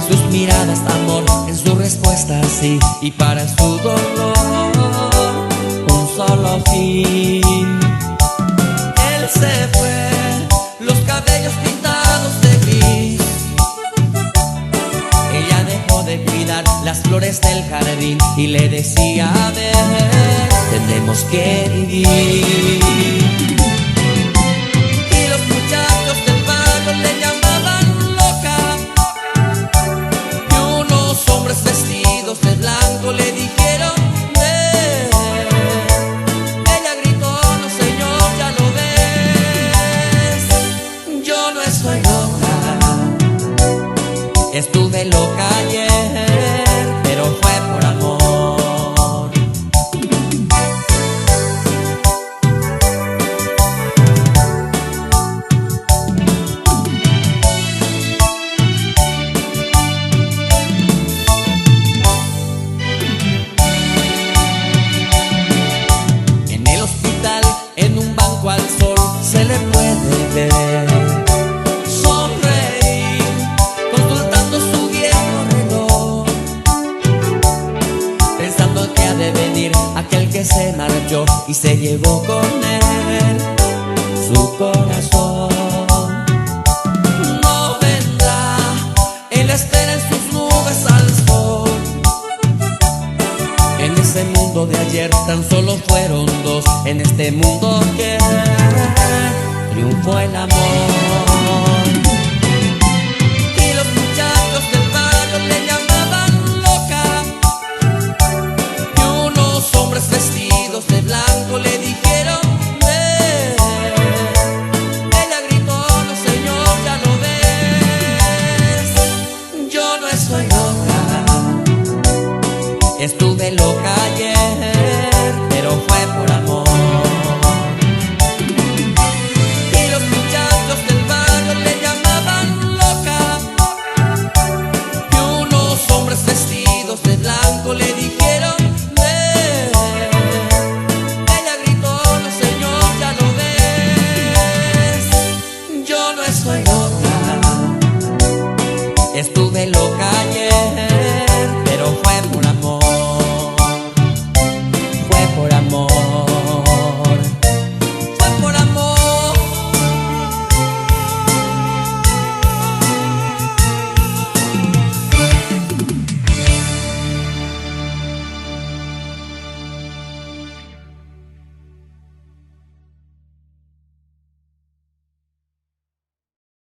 sus miradas amor, en su respuesta sí, y para su dolor un solo fin. Él se fue, los cabellos pintados de gris. Ella dejó de cuidar las flores del jardín y le decía, a ver, tenemos que vivir. Y los muchachos del barrio le llamaban loca, y unos hombres vestidos de blanco le dijeron, ven. Ella gritó, no señor, ya lo ves, yo no estoy loca. Estuve loca ayer, pero fue por amor. En el hospital, en un banco al sol, se le puede ver aquel que se marchó y se llevó con él su corazón. No vendrá, él espera en sus nubes al sol. En ese mundo de ayer tan solo fueron dos, en este mundo que triunfó el amor. Y los muchachos del barrio le llamaban loca, hombres vestidos de blanco le dijeron, ven. Ella gritó, no señor, ya lo ves, yo no estoy loca. Estuve loca ayer, pero fue por amor. Y los muchachos del barrio le llamaban loca, y unos hombres vestidos de blanco le dijeron, estuve loca